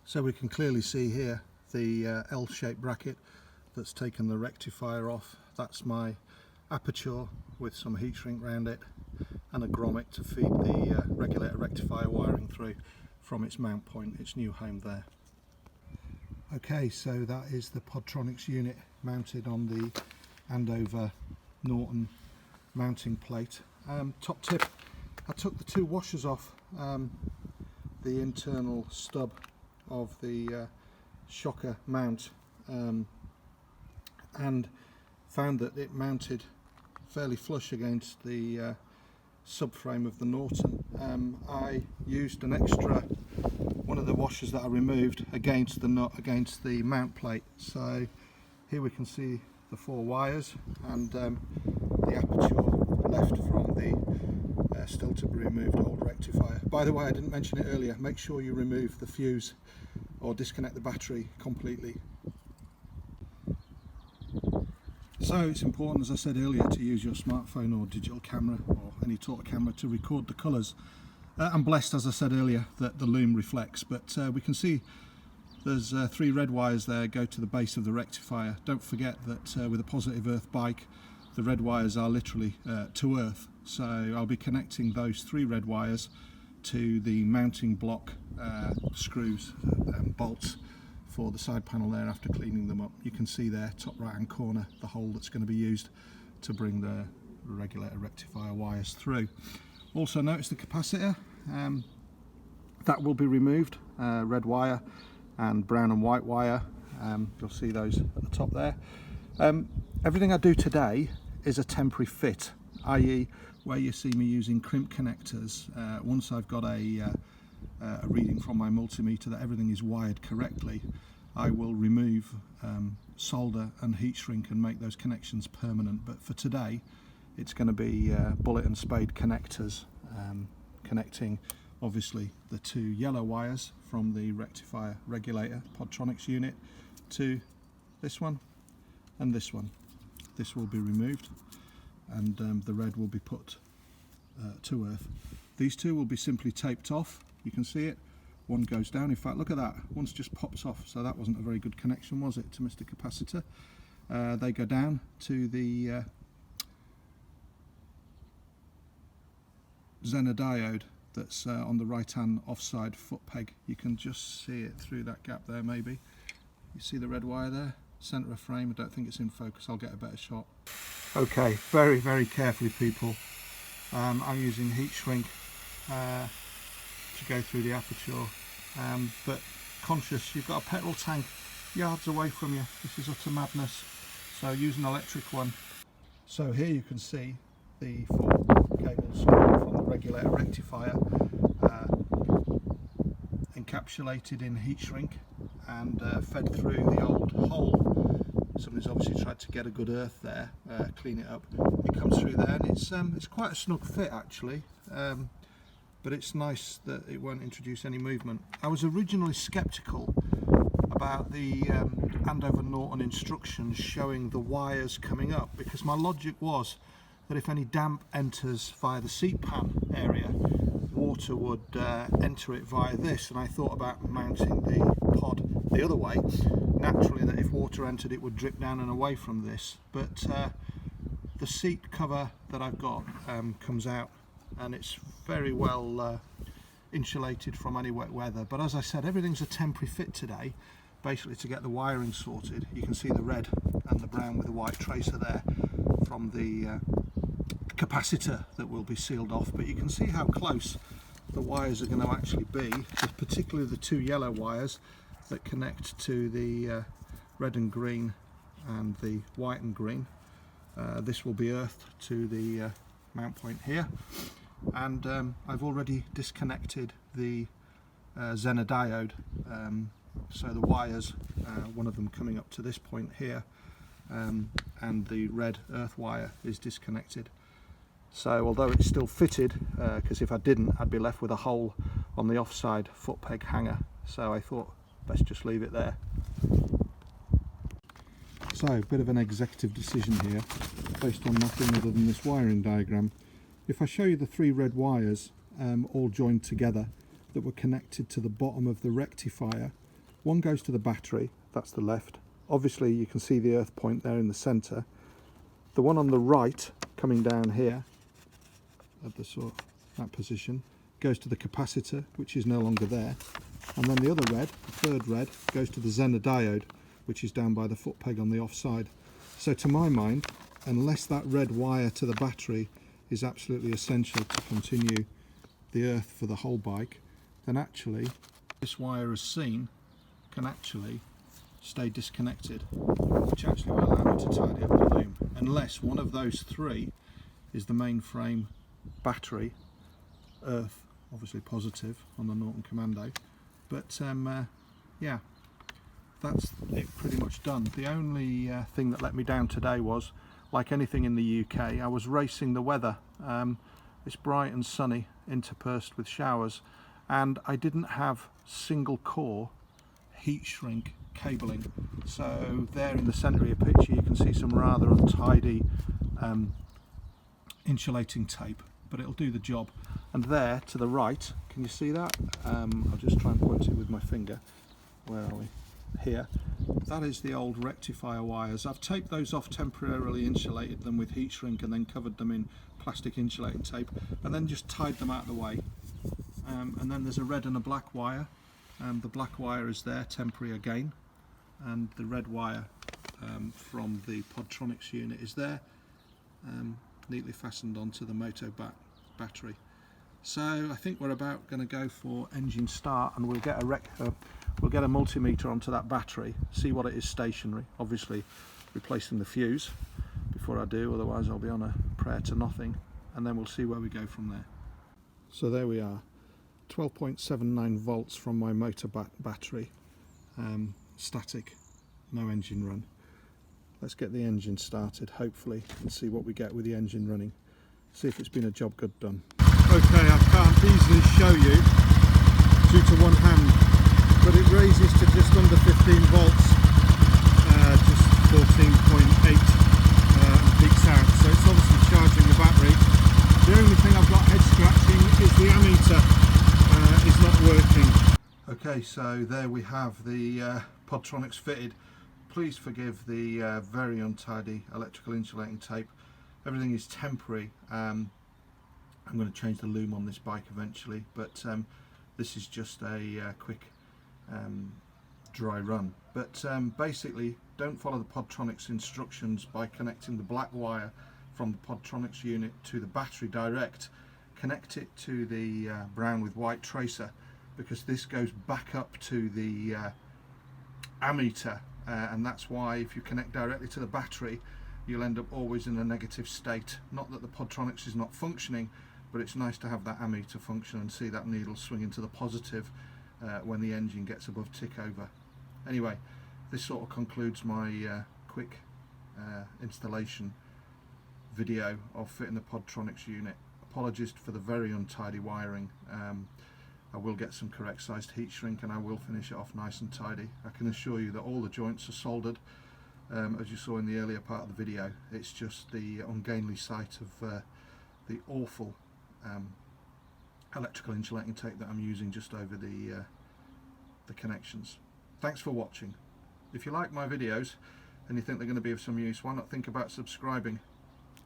So we can clearly see here the L-shaped bracket that's taken the rectifier off. That's my aperture with some heat shrink around it and a grommet to feed the regulator rectifier wiring through from its mount point, its new home there. Okay, so that is the Podtronics unit mounted on the Andover Norton mounting plate. Top tip, I took the two washers off the internal stub of the shocker mount and found that it mounted fairly flush against the subframe of the Norton. I used an extra one of the washers that I removed against the nut, against the mount plate. So here we can see the four wires and the aperture left from the still to be removed old rectifier. By the way, I didn't mention it earlier, make sure you remove the fuse or disconnect the battery completely. So it's important, as I said earlier, to use your smartphone or digital camera or any torque camera to record the colours. I'm blessed, as I said earlier, that the loom reflects, but we can see there's three red wires there go to the base of the rectifier. Don't forget that with a positive earth bike, the red wires are literally to earth. So I'll be connecting those three red wires to the mounting block screws and bolts for the side panel there after cleaning them up. You can see there, top right hand corner, the hole that's going to be used to bring the regulator rectifier wires through. Also notice the capacitor, that will be removed, red wire and brown and white wire, you'll see those at the top there. Everything I do today is a temporary fit, i.e. where you see me using crimp connectors, once I've got a reading from my multimeter that everything is wired correctly, I will remove solder and heat shrink and make those connections permanent. But for today it's going to be bullet and spade connectors, connecting obviously the two yellow wires from the rectifier regulator Podtronics unit to this one and this one. This will be removed and the red will be put to earth. These two will be simply taped off. You can see it, one goes down. In fact, look at that, one's just pops off, so that wasn't a very good connection, was it, to Mr. Capacitor. They go down to the Zener diode that's on the right hand offside foot peg. You can just see it through that gap there maybe. You see the red wire there, centre of frame. I don't think it's in focus, I'll get a better shot. Okay, very, very carefully people. I'm using heat shrink to go through the aperture, but conscious, you've got a petrol tank yards away from you. This is utter madness, so use an electric one. So here you can see the four cables from the regulator rectifier encapsulated in heat shrink and fed through the old hole. Somebody's obviously tried to get a good earth there, clean it up. It comes through there and it's quite a snug fit actually, but it's nice that it won't introduce any movement. I was originally sceptical about the Andover Norton instructions showing the wires coming up, because my logic was that if any damp enters via the seat pan area, water would enter it via this, and I thought about mounting the pod the other way, naturally that if water entered it would drip down and away from this, but the seat cover that I've got comes out and it's very well insulated from any wet weather. But as I said, everything's a temporary fit today, basically to get the wiring sorted. You can see the red and the brown with the white tracer there from the capacitor that will be sealed off, but you can see how close the wires are going to actually be, particularly the two yellow wires that connect to the red and green and the white and green. This will be earthed to the mount point here, and I've already disconnected the Zener diode, so the wires, one of them coming up to this point here, and the red earth wire is disconnected. So although it's still fitted, because if I didn't I'd be left with a hole on the offside foot peg hanger, so I thought best just leave it there. So a bit of an executive decision here based on nothing other than this wiring diagram. If I show you the three red wires all joined together that were connected to the bottom of the rectifier, One goes to the battery, that's the left. Obviously you can see the earth point there in the centre. The one on the right, coming down here, at the sort of that position, goes to the capacitor, which is no longer there. And then the other red, the third red, goes to the Zener diode, which is down by the foot peg on the offside. So to my mind, unless that red wire to the battery is absolutely essential to continue the earth for the whole bike, then actually this wire as seen can actually stay disconnected, which actually will allow me to tidy up the loom, unless one of those three is the mainframe battery, earth obviously positive on the Norton Commando, but yeah, that's it pretty much done. The only thing that let me down today was, like anything in the UK, I was racing the weather. It's bright and sunny, interspersed with showers, and I didn't have single core heat shrink cabling. So there in the centre of your picture you can see some rather untidy insulating tape, but it'll do the job. And there to the right, can you see that? I'll just try and point it with my finger. Where are we? Here. That is the old rectifier wires. I've taped those off temporarily, insulated them with heat shrink, and then covered them in plastic insulating tape, and then just tied them out of the way. And then there's a red and a black wire. The black wire is there, temporary again, and the red wire from the Podtronics unit is there, neatly fastened onto the moto battery. So I think we're about going to go for engine start, and we'll get a multimeter onto that battery, see what it is stationary, obviously replacing the fuse before I do, otherwise I'll be on a prayer to nothing, and then we'll see where we go from there. So there we are, 12.79 volts from my motor battery, static, no engine run. Let's get the engine started, hopefully, and see what we get with the engine running. See if it's been a job good done. Okay, I can't easily show you due to one hand, but it raises to just under 15 volts, just 14.8, and peaks out, so it's obviously charging the battery. The only thing I've got head scratching is the ammeter is not working. Okay, so there we have the Podtronics fitted. Please forgive the very untidy electrical insulating tape. Everything is temporary. I'm going to change the loom on this bike eventually, but this is just a quick dry run. But basically, don't follow the Podtronics instructions by connecting the black wire from the Podtronics unit to the battery direct. Connect it to the brown with white tracer, because this goes back up to the ammeter, and that's why if you connect directly to the battery, you'll end up always in a negative state. Not that the Podtronics is not functioning, but it's nice to have that ammeter function and see that needle swing into the positive when the engine gets above tick over. Anyway, this sort of concludes my quick installation video of fitting the Podtronics unit. Apologies for the very untidy wiring. I will get some correct sized heat shrink, and I will finish it off nice and tidy. I can assure you that all the joints are soldered, as you saw in the earlier part of the video. It's just the ungainly sight of the awful electrical insulating tape that I'm using just over the connections. Thanks for watching. If you like my videos and you think they're going to be of some use, why not think about subscribing?